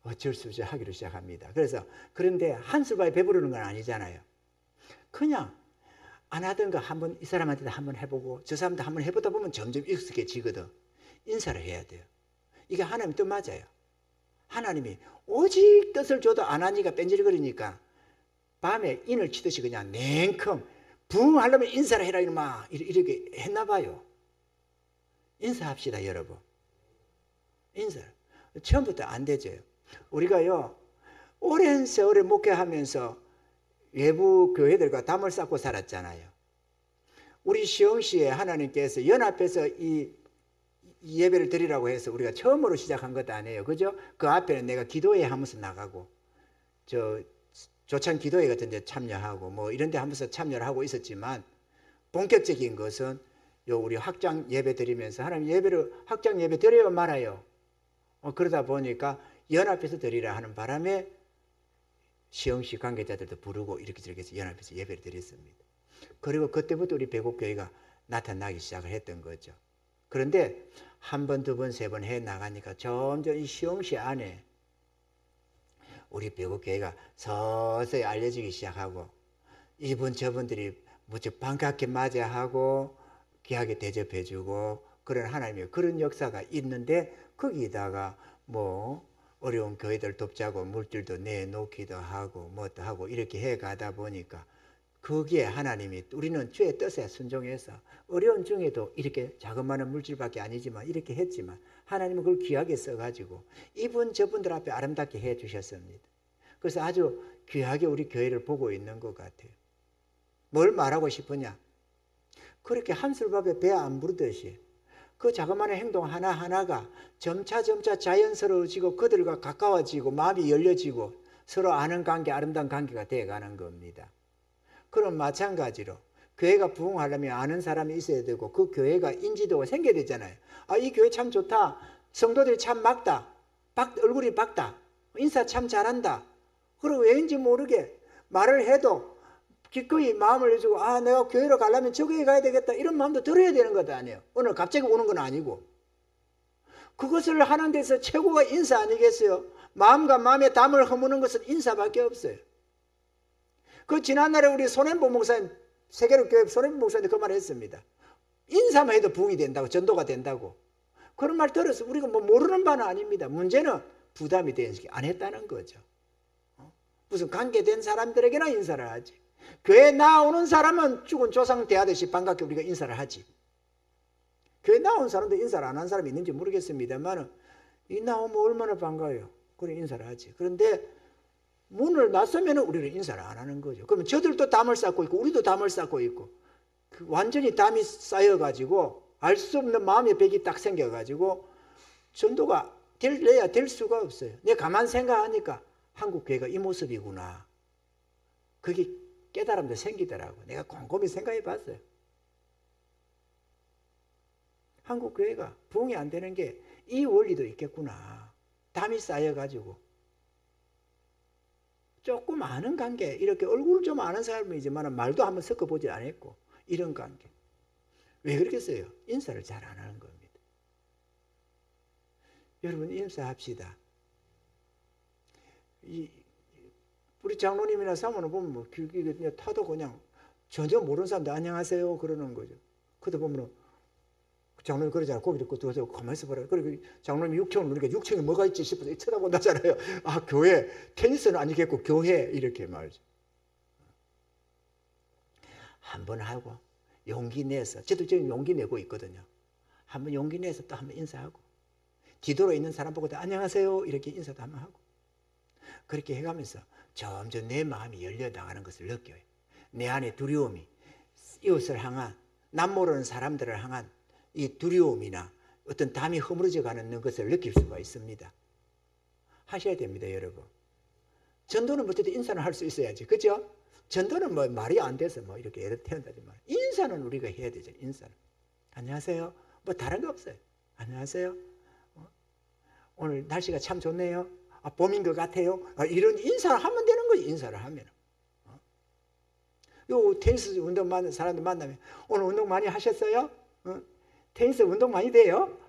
어쩔 수 없이 하기로 시작합니다. 그래서 그런데 한술바에 배부르는 건 아니잖아요. 그냥 안 하던 거 한번 이 사람한테도 한번 해보고 저 사람도 한번 해보다 보면 점점 익숙해지거든. 인사를 해야 돼요. 이게 하나님 뜻 맞아요. 하나님이 오직 뜻을 줘도 안 하니까 뺀질거리니까 밤에 인을 치듯이 그냥 냉큼 부흥하려면 인사를 해라 이놈아 이렇게 했나 봐요. 인사합시다 여러분. 인사 처음부터 안 되죠. 우리가요 오랜 세월에 목회하면서 외부 교회들과 담을 쌓고 살았잖아요. 우리 시흥시에 하나님께서 연합해서 이 예배를 드리라고 해서 우리가 처음으로 시작한 것도 아니에요. 그죠? 그 앞에는 내가 기도회 하면서 나가고 조찬 기도회 같은 데 참여하고 뭐 이런 데 하면서 참여를 하고 있었지만, 본격적인 것은 우리 확장 예배 드리면서 하나님 예배를 확장 예배 드려야 말아요. 그러다 보니까 연합해서 드리라 하는 바람에 시흥시 관계자들도 부르고 이렇게 저렇게 해서 연합해서 예배를 드렸습니다. 그리고 그때부터 우리 배곡교회가 나타나기 시작을 했던 거죠. 그런데 한 번, 두 번, 세 번 해 나가니까 점점 이 시흥시 안에 우리 배곡교회가 서서히 알려지기 시작하고, 이분 저분들이 무척 반갑게 맞이하고 귀하게 대접해주고 그런 하나님의 그런 역사가 있는데, 거기다가 뭐 어려운 교회들 돕자고 물질도 내놓기도 하고 뭐도 하고 이렇게 해 가다 보니까 거기에 하나님이 우리는 주의 뜻에 순종해서 어려운 중에도 이렇게 자그마한 물질밖에 아니지만 이렇게 했지만 하나님은 그걸 귀하게 써가지고 이분 저분들 앞에 아름답게 해 주셨습니다. 그래서 아주 귀하게 우리 교회를 보고 있는 것 같아요. 뭘 말하고 싶으냐? 그렇게 한술밥에 배 안 부르듯이 그 자그마한 행동 하나하나가 점차 자연스러워지고 그들과 가까워지고 마음이 열려지고 서로 아는 관계, 아름다운 관계가 되어가는 겁니다. 그럼 마찬가지로 교회가 부흥하려면 아는 사람이 있어야 되고 그 교회가 인지도가 생겨야 되잖아요. 이 교회 참 좋다. 성도들이 참 맑다. 얼굴이 밝다. 인사 참 잘한다. 그리고 왜인지 모르게 말을 해도 기꺼이 마음을 내주고 내가 교회로 가려면 저 교회 가야 되겠다 이런 마음도 들어야 되는 것도 아니에요. 오늘 갑자기 오는 건 아니고. 그것을 하는 데서 최고가 인사 아니겠어요? 마음과 마음의 담을 허무는 것은 인사밖에 없어요. 그 지난날에 우리 손hen보 목사님, 세계로교회 손hen보 목사님 그 말 했습니다. 인사만 해도 부흥이 된다고, 전도가 된다고. 그런 말 들어서 우리가 뭐 모르는 바는 아닙니다. 문제는 부담이 되니까 안 했다는 거죠. 무슨 관계된 사람들에게나 인사를 하지. 교회 나오는 사람은 죽은 조상 대하듯이 반갑게 우리가 인사를 하지. 교회 나온 사람도 인사를 안 한 사람이 있는지 모르겠습니다만 이 나오면 얼마나 반가워요. 그래 인사를 하지. 그런데 문을 놨으면 우리는 인사를 안 하는 거죠. 그러면 저들도 담을 쌓고 있고 우리도 담을 쌓고 있고 완전히 담이 쌓여가지고 알 수 없는 마음의 벽이 딱 생겨가지고 전도가 될래야 될 수가 없어요. 내가 가만 생각하니까 한국 교회가 이 모습이구나. 그게 깨달음도 생기더라고. 내가 곰곰이 생각해 봤어요. 한국 교회가 부흥이 안 되는 게 이 원리도 있겠구나. 담이 쌓여가지고 조금 아는 관계, 이렇게 얼굴을 좀 아는 사람이지만 말도 한번 섞어보지 않았고 이런 관계. 왜 그러겠어요? 인사를 잘 안 하는 겁니다. 여러분 인사합시다. 우리 장로님이나 사모는 보면 뭐 그냥 타도 그냥 전혀 모르는 사람들 안녕하세요 그러는 거죠. 그러다 보면 장로님 그러잖아요. 고기를 구워서 가만히 있어봐라. 그리고 장로님이 육청을 누르니까 육청이 뭐가 있지 싶어서 쳐다본다잖아요. 아, 교회, 테니스는 아니겠고 교회 이렇게 말이죠. 한번 하고 용기 내서, 저도 지금 용기 내고 있거든요. 한번 용기 내서 또 한번 인사하고, 뒤돌아 있는 사람 보고 안녕하세요 이렇게 인사도 한번 하고, 그렇게 해가면서 점점 내 마음이 열려나가는 것을 느껴요. 내 안에 두려움이, 이웃을 향한, 남 모르는 사람들을 향한 이 두려움이나 어떤 담이 허물어져 가는 것을 느낄 수가 있습니다. 하셔야 됩니다, 여러분. 전도는 어쨌든 인사는 할 수 있어야지, 그죠? 전도는 뭐 말이 안 돼서 뭐 이렇게 애를 태운다지만, 인사는 우리가 해야 되죠. 인사는. 안녕하세요. 뭐 다른 거 없어요. 안녕하세요. 오늘 날씨가 참 좋네요. 아, 봄인 것 같아요. 아, 이런 인사를 하면 되는 거지. 인사를 하면. 요 테니스 운동 많은 사람들 만나면 오늘 운동 많이 하셨어요? 테니스 운동 많이 돼요?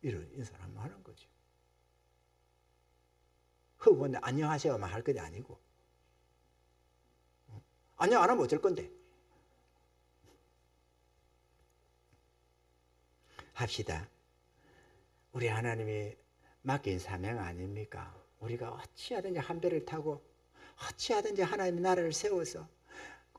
이런 인사를 한번 하는 거죠. 흑원 안녕하세요만 할 것이 아니고, 안녕 안 하면 어쩔 건데. 합시다. 우리 하나님이 맡긴 사명 아닙니까? 우리가 어찌하든지 한 배를 타고 어찌하든지 하나님의 나라를 세워서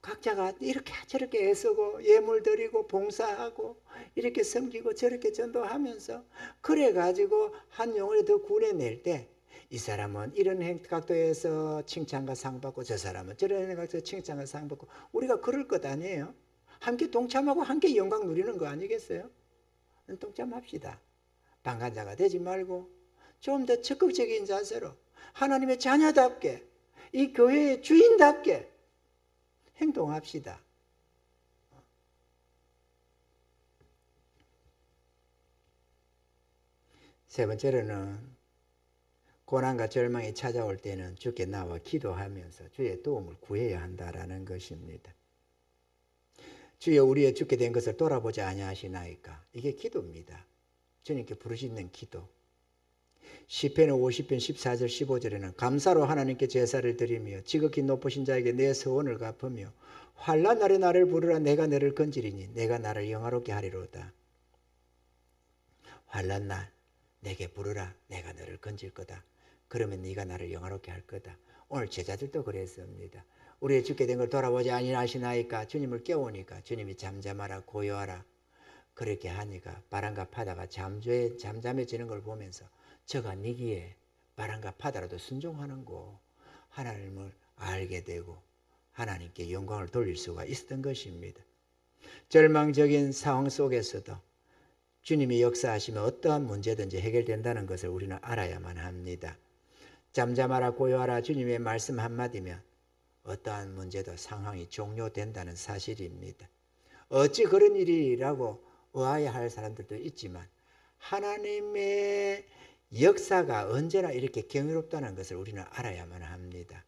각자가 이렇게 저렇게 애쓰고 예물 드리고 봉사하고 이렇게 섬기고 저렇게 전도하면서 그래가지고 한 영혼을 더 구해낼 때, 이 사람은 이런 각도에서 칭찬과 상 받고 저 사람은 저런 각도에서 칭찬과 상 받고, 우리가 그럴 것 아니에요? 함께 동참하고 함께 영광 누리는 거 아니겠어요? 동참합시다. 방관자가 되지 말고 좀 더 적극적인 자세로 하나님의 자녀답게, 이 교회의 주인답게 행동합시다. 세 번째로는 고난과 절망이 찾아올 때는 주께 나와 기도하면서 주의 도움을 구해야 한다라는 것입니다. 주여 우리의 죽게 된 것을 돌아보지 아니하시나이까. 이게 기도입니다. 주님께 부르짖는 기도. 시편 50편 14절 15절에는 감사로 하나님께 제사를 드리며 지극히 높으신 자에게 내 서원을 갚으며 환난 날에 나를 부르라. 내가 너를 건지리니 내가 나를 영화롭게 하리로다. 환난 날 내게 부르라. 내가 너를 건질 거다. 그러면 네가 나를 영화롭게 할 거다. 오늘 제자들도 그랬습니다. 우리의 죽게 된 걸 돌아보지 아니하시나이까. 주님을 깨우니까 주님이 잠잠하라 고요하라 그렇게 하니까 바람과 바다가 잠잠해지는 걸 보면서 저가 니기에 바람과 바다라도 순종하는고 하나님을 알게 되고 하나님께 영광을 돌릴 수가 있었던 것입니다. 절망적인 상황 속에서도 주님이 역사하시면 어떠한 문제든지 해결된다는 것을 우리는 알아야만 합니다. 잠잠하라 고요하라 주님의 말씀 한마디면 어떠한 문제도 상황이 종료된다는 사실입니다. 어찌 그런 일이라고 의아해할 사람들도 있지만 하나님의 역사가 언제나 이렇게 경이롭다는 것을 우리는 알아야만 합니다.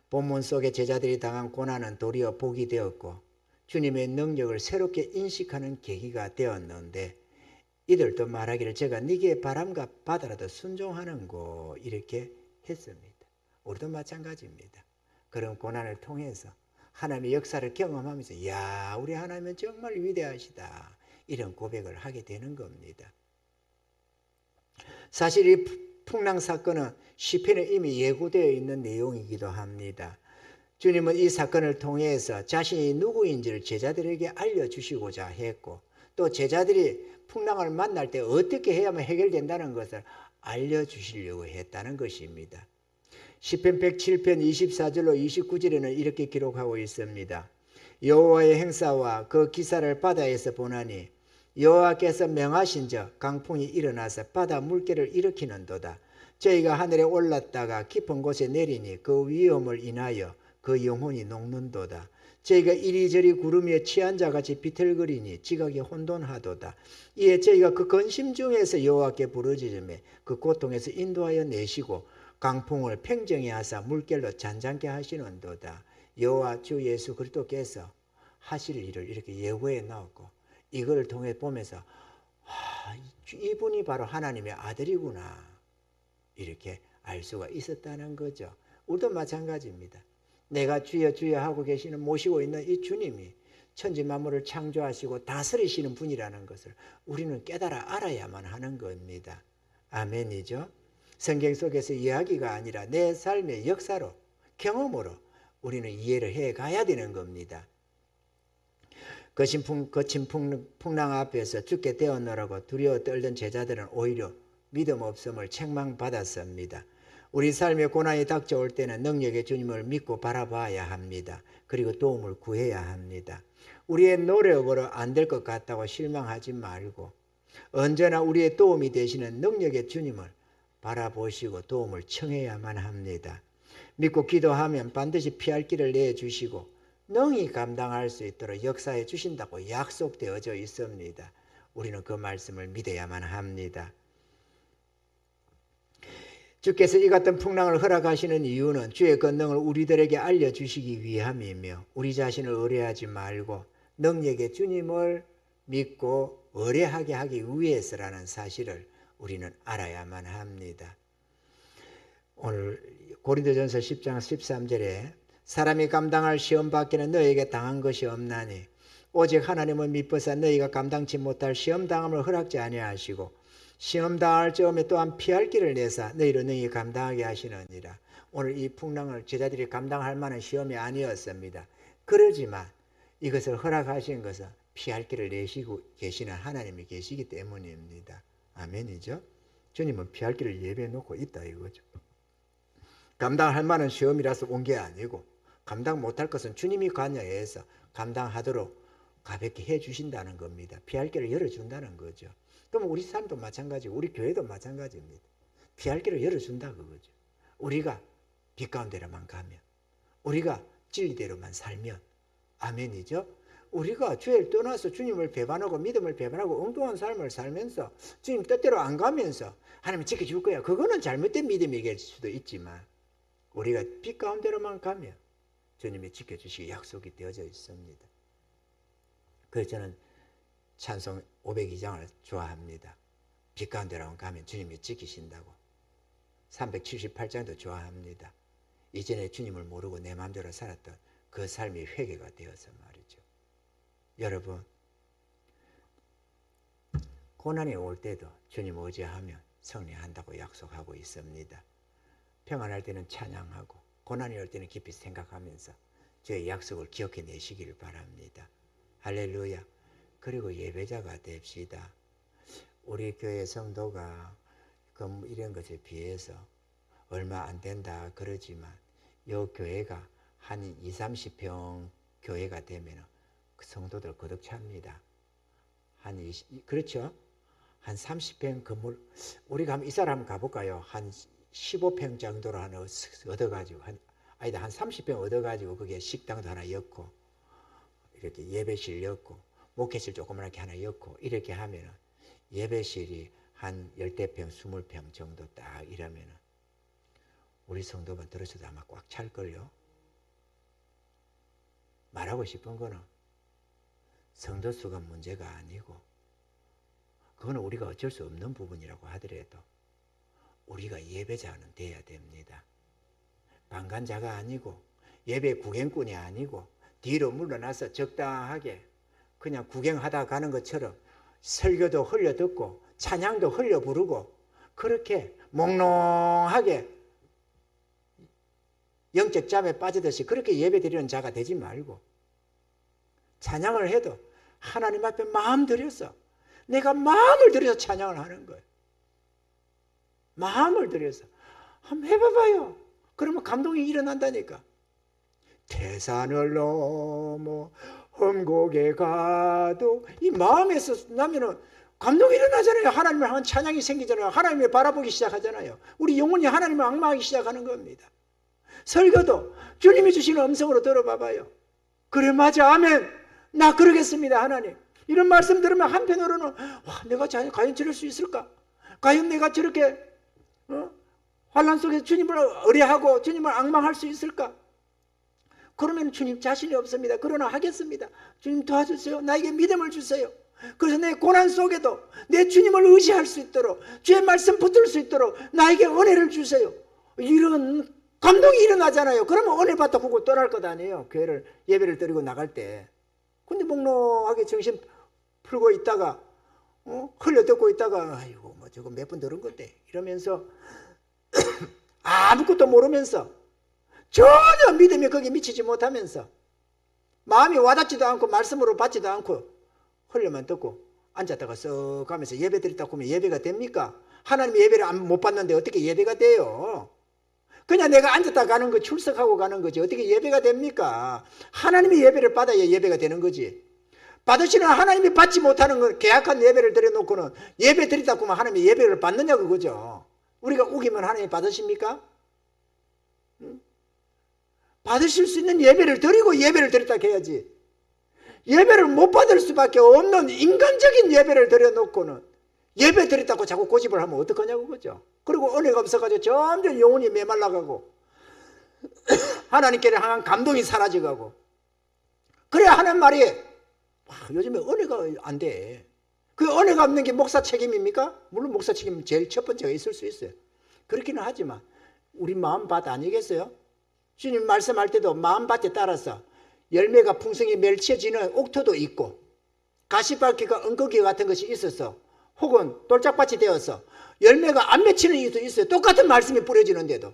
본문 속에 제자들이 당한 고난은 도리어 복이 되었고 주님의 능력을 새롭게 인식하는 계기가 되었는데, 이들도 말하기를 제가 네게 바람과 바다라도 순종하는고 이렇게 했습니다. 우리도 마찬가지입니다. 그런 고난을 통해서 하나님의 역사를 경험하면서 이야 우리 하나님은 정말 위대하시다 이런 고백을 하게 되는 겁니다. 사실 이 풍랑 사건은 시편에 이미 예고되어 있는 내용이기도 합니다. 주님은 이 사건을 통해서 자신이 누구인지를 제자들에게 알려주시고자 했고, 또 제자들이 풍랑을 만날 때 어떻게 해야만 해결된다는 것을 알려주시려고 했다는 것입니다. 시편 107편 24절로 29절에는 이렇게 기록하고 있습니다. 여호와의 행사와 그 기사를 바다에서 보나니 여호와께서 명하신즉 강풍이 일어나서 바다 물결을 일으키는도다. 저희가 하늘에 올랐다가 깊은 곳에 내리니 그 위험을 인하여 그 영혼이 녹는도다. 저희가 이리저리 구름에 취한 자같이 비틀거리니 지각이 혼돈하도다. 이에 저희가 그 근심 중에서 여호와께 부르짖으매 그 고통에서 인도하여 내시고 강풍을 평정히 하사 물결로 잔잔케 하시는도다. 여호와 주 예수 그리스도께서 하실 일을 이렇게 예고해 놓았고, 이걸 통해 보면서 이분이 바로 하나님의 아들이구나 이렇게 알 수가 있었다는 거죠. 우리도 마찬가지입니다. 내가 주여 주여 하고 계시는 모시고 있는 이 주님이 천지 만물을 창조하시고 다스리시는 분이라는 것을 우리는 깨달아 알아야만 하는 겁니다. 아멘이죠. 성경 속에서 이야기가 아니라 내 삶의 역사로, 경험으로 우리는 이해를 해 가야 되는 겁니다. 거친 풍랑 앞에서 죽게 되었노라고 두려워 떨던 제자들은 오히려 믿음 없음을 책망받았습니다. 우리 삶의 고난이 닥쳐올 때는 능력의 주님을 믿고 바라봐야 합니다. 그리고 도움을 구해야 합니다. 우리의 노력으로 안 될 것 같다고 실망하지 말고 언제나 우리의 도움이 되시는 능력의 주님을 바라보시고 도움을 청해야만 합니다. 믿고 기도하면 반드시 피할 길을 내주시고 능히 감당할 수 있도록 역사해 주신다고 약속되어져 있습니다. 우리는 그 말씀을 믿어야만 합니다. 주께서 이 같은 풍랑을 허락하시는 이유는 주의 권능을 우리들에게 알려주시기 위함이며 우리 자신을 의뢰하지 말고 능력의 주님을 믿고 의뢰하게 하기 위해서라는 사실을 우리는 알아야만 합니다. 오늘 고린도전서 10장 13절에 사람이 감당할 시험 밖에는 너에게 당한 것이 없나니 오직 하나님을 믿고서 너희가 감당치 못할 시험 당함을 허락지 아니하시고 시험 당할 즈음에 또한 피할 길을 내사 너희로 능히 감당하게 하시느니라. 오늘 이 풍랑을 제자들이 감당할 만한 시험이 아니었습니다. 그러지만 이것을 허락하신 것은 피할 길을 내시고 계시는 하나님이 계시기 때문입니다. 아멘이죠. 주님은 피할 길을 예배해 놓고 있다 이거죠. 감당할 만한 시험이라서 온 게 아니고 감당 못할 것은 주님이 관여해서 감당하도록 가볍게 해주신다는 겁니다. 피할 길을 열어준다는 거죠. 그럼 우리 삶도 마찬가지고 우리 교회도 마찬가지입니다. 피할 길을 열어준다 그거죠. 우리가 빛 가운데로만 가면, 우리가 진리대로만 살면 아멘이죠. 우리가 죄를 떠나서 주님을 배반하고 믿음을 배반하고 엉뚱한 삶을 살면서 주님 뜻대로 안 가면서 하나님 지켜줄 거야. 그거는 잘못된 믿음일 수도 있지만 우리가 빛 가운데로만 가면 주님이 지켜주시기 약속이 되어져 있습니다. 그래서 저는 찬송 502장을 좋아합니다. 빛 가운데로만 가면 주님이 지키신다고. 378장도 좋아합니다. 이전에 주님을 모르고 내 마음대로 살았던 그 삶이 회개가 되어서 말이죠. 여러분, 고난이 올 때도 주님 의지하면 승리한다고 약속하고 있습니다. 평안할 때는 찬양하고 고난이 올 때는 깊이 생각하면서 저의 약속을 기억해 내시기를 바랍니다. 할렐루야. 그리고 예배자가 됩시다. 우리 교회 성도가 이런 것에 비해서 얼마 안 된다 그러지만 이 교회가 한 20, 30평 교회가 되면 그 성도들 거득 찹니다. 그렇죠? 한 30평 건물, 우리가 한번 이사를 한번 가볼까요? 한 15평 정도로 하나 얻어가지고, 한 30평 얻어가지고 거기에 식당도 하나 엮고, 이렇게 예배실 엮고, 목회실 조그맣게 하나 엮고, 이렇게 하면은 예배실이 한 10대평, 20평 정도 딱 이러면은 우리 성도만 들으셔도 아마 꽉 찰걸요? 말하고 싶은 거는 성도 수가 문제가 아니고 그거는 우리가 어쩔 수 없는 부분이라고 하더라도 우리가 예배자는 돼야 됩니다. 방관자가 아니고 예배 구경꾼이 아니고 뒤로 물러나서 적당하게 그냥 구경하다 가는 것처럼 설교도 흘려 듣고 찬양도 흘려 부르고 그렇게 몽롱하게 영적 잠에 빠지듯이 그렇게 예배 드리는 자가 되지 말고 찬양을 해도 하나님 앞에 마음 들여서 내가 마음을 들여서 찬양을 하는 거예요. 마음을 들여서 한번 해봐봐요. 그러면 감동이 일어난다니까. 태산을 넘어 험곡에 가도 이 마음에서 나면은 감동이 일어나잖아요. 하나님을 향한 찬양이 생기잖아요. 하나님을 바라보기 시작하잖아요. 우리 영혼이 하나님을 앙망하기 시작하는 겁니다. 설교도 주님이 주시는 음성으로 들어봐봐요. 그래 맞아 아멘 나 그러겠습니다 하나님. 이런 말씀 들으면 한편으로는 와, 내가 과연 저럴 수 있을까? 과연 내가 저렇게 환난 속에서 주님을 의뢰하고 주님을 앙망할 수 있을까? 그러면 주님 자신이 없습니다. 그러나 하겠습니다. 주님 도와주세요. 나에게 믿음을 주세요. 그래서 내 고난 속에도 내 주님을 의지할 수 있도록 주의 말씀 붙들 수 있도록 나에게 은혜를 주세요. 이런 감동이 일어나잖아요. 그러면 은혜 받다 보고 떠날 것 아니에요. 교회를 예배를 드리고 나갈 때 hun디복록하게 정신 풀고 있다가 흘려듣고 있다가 아이고 뭐 저거 몇 번 들은 건데 이러면서 아무것도 모르면서 전혀 믿음이 거기에 미치지 못하면서 마음이 와닿지도 않고 말씀으로 받지도 않고 흘려만 듣고 앉았다가 썩 가면서 예배 드렸다고 하면 예배가 됩니까? 하나님이 예배를 못 받는데 어떻게 예배가 돼요? 그냥 내가 앉았다 가는 거 출석하고 가는 거지 어떻게 예배가 됩니까? 하나님이 예배를 받아야 예배가 되는 거지. 받으시는 하나님이 받지 못하는 건 계약한 예배를 드려놓고는 예배 드리다고 하면 하나님이 예배를 받느냐 그거죠. 우리가 우기면 하나님이 받으십니까? 받으실 수 있는 예배를 드리고 예배를 드렸다 해야지. 예배를 못 받을 수밖에 없는 인간적인 예배를 드려놓고는 예배 드렸다고 자꾸 고집을 하면 어떡하냐고 그죠. 그리고 은혜가 없어가지고 점점 영혼이 메말라가고 하나님께 향한 감동이 사라져가고 그래야 하는 말이 요즘에 은혜가 안 돼. 그 은혜가 없는 게 목사 책임입니까? 물론 목사 책임은 제일 첫 번째가 있을 수 있어요. 그렇기는 하지만 우리 마음밭 아니겠어요? 주님 말씀할 때도 마음밭에 따라서 열매가 풍성히 맺혀지는 옥토도 있고 가시밭기가 은거기 같은 것이 있어서 혹은 돌짝밭이 되어서 열매가 안 맺히는 이유도 있어요. 똑같은 말씀이 뿌려지는데도.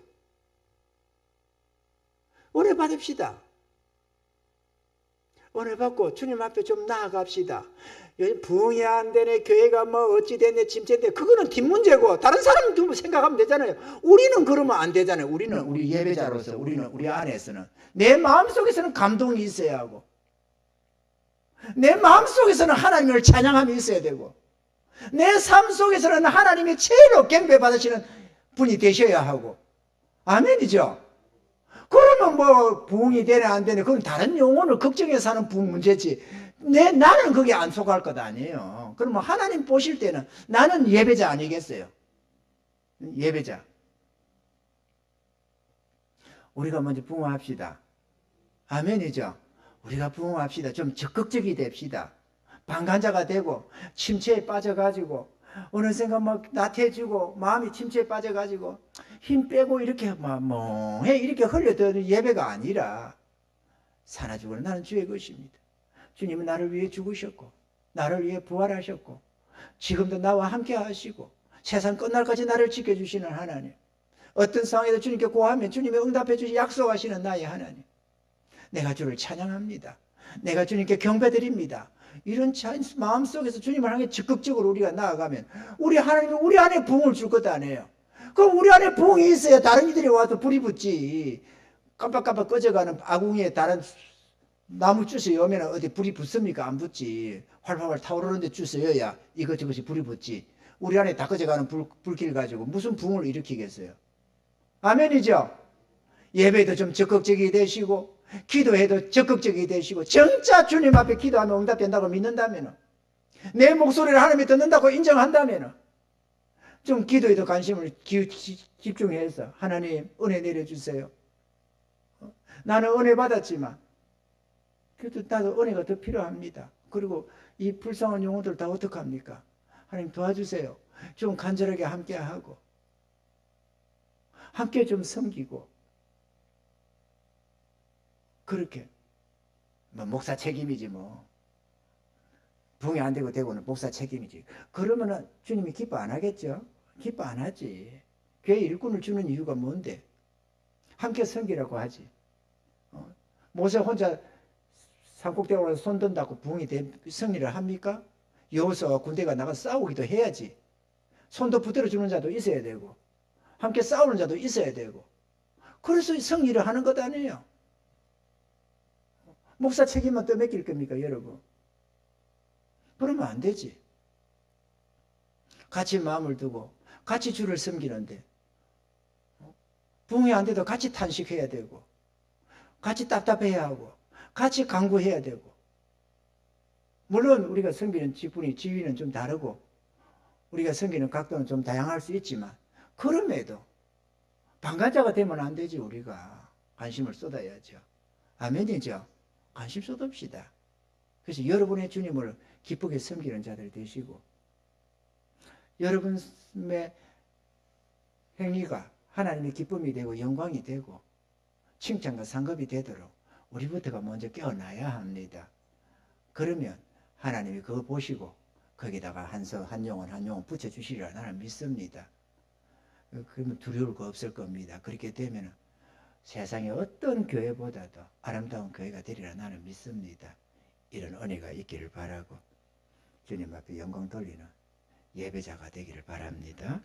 은혜 받읍시다. 은혜 받고 주님 앞에 좀 나아갑시다. 요즘 부흥이 안 되네, 교회가 뭐 어찌 됐네, 침체됐네, 그거는 뒷문제고 다른 사람 생각하면 되잖아요. 우리는 그러면 안 되잖아요. 우리는 우리 예배자로서 우리는 우리 안에서는 내 마음속에서는 감동이 있어야 하고 내 마음속에서는 하나님을 찬양함이 있어야 되고 내 삶 속에서는 하나님이 제일로 경배 받으시는 분이 되셔야 하고. 아멘이죠. 그러면 뭐 부흥이 되네 안 되네 그건 다른 영혼을 걱정해서 하는 부흥 문제지 나는 거기에 안 속할 것 아니에요. 그러면 하나님 보실 때는 나는 예배자 아니겠어요? 예배자. 우리가 먼저 부흥합시다. 아멘이죠. 우리가 부흥합시다. 좀 적극적이 됩시다. 방관자가 되고 침체에 빠져가지고 어느샌가 막 나태해지고 마음이 침체에 빠져가지고 힘 빼고 이렇게 막 멍해 이렇게 흘려드는 예배가 아니라 사나 죽으나 나는 주의 것입니다. 주님은 나를 위해 죽으셨고 나를 위해 부활하셨고 지금도 나와 함께 하시고 세상 끝날까지 나를 지켜주시는 하나님. 어떤 상황에서 주님께 구하면 주님이 응답해 주시 약속하시는 나의 하나님. 내가 주를 찬양합니다. 내가 주님께 경배드립니다. 이런 마음속에서 주님을 향해 적극적으로 우리가 나아가면 우리 하나님이 우리 안에 부흥을 줄 것도 아니에요. 그럼 우리 안에 부흥이 있어야 다른 이들이 와서 불이 붙지. 깜빡깜빡 꺼져가는 아궁이에 다른 나무 주스 여면 어디 불이 붙습니까? 안 붙지. 활활 타오르는데 주스 여야 이것저것이 불이 붙지. 우리 안에 다 꺼져가는 불길 가지고 무슨 부흥을 일으키겠어요? 아멘이죠? 예배도 좀 적극적이 되시고 기도해도 적극적이 되시고 진짜 주님 앞에 기도하면 응답된다고 믿는다면 내 목소리를 하나님이 듣는다고 인정한다면 좀 기도에도 관심을 집중해서 하나님 은혜 내려주세요. 나는 은혜 받았지만 그래도 나도 은혜가 더 필요합니다. 그리고 이 불쌍한 영혼들 다 어떡합니까? 하나님 도와주세요. 좀 간절하게 함께하고 함께 좀 섬기고 그렇게 뭐 목사 책임이지 뭐 부흥이 안 되고 되고는 목사 책임이지. 그러면은 주님이 기뻐 안 하겠죠? 기뻐 안 하지. 교회 일꾼을 주는 이유가 뭔데? 함께 섬기라고 하지. 모세 혼자 산꼭대기로 손 든다고 부흥이 승리를 합니까? 여호수아와 군대가 나가 싸우기도 해야지. 손도 붙들어 주는 자도 있어야 되고 함께 싸우는 자도 있어야 되고 그래서 승리를 하는 것 아니에요. 목사 책임만 떠맡길 겁니까 여러분? 그러면 안 되지. 같이 마음을 두고 같이 주를 섬기는데 부흥이 안 돼도 같이 탄식해야 되고 같이 답답해야 하고 같이 간구해야 되고 물론 우리가 섬기는 지위는 좀 다르고 우리가 섬기는 각도는 좀 다양할 수 있지만 그럼에도 방관자가 되면 안 되지. 우리가 관심을 쏟아야죠. 아멘이죠. 관심 쏟읍시다. 그래서 여러분의 주님을 기쁘게 섬기는 자들 되시고 여러분의 행위가 하나님의 기쁨이 되고 영광이 되고 칭찬과 상급이 되도록 우리부터가 먼저 깨어나야 합니다. 그러면 하나님이 그거 보시고 거기다가 한 영혼 붙여주시리라 나는 믿습니다. 그러면 두려울 거 없을 겁니다. 그렇게 되면 세상의 어떤 교회보다도 아름다운 교회가 되리라 나는 믿습니다. 이런 은혜가 있기를 바라고 주님 앞에 영광 돌리는 예배자가 되기를 바랍니다.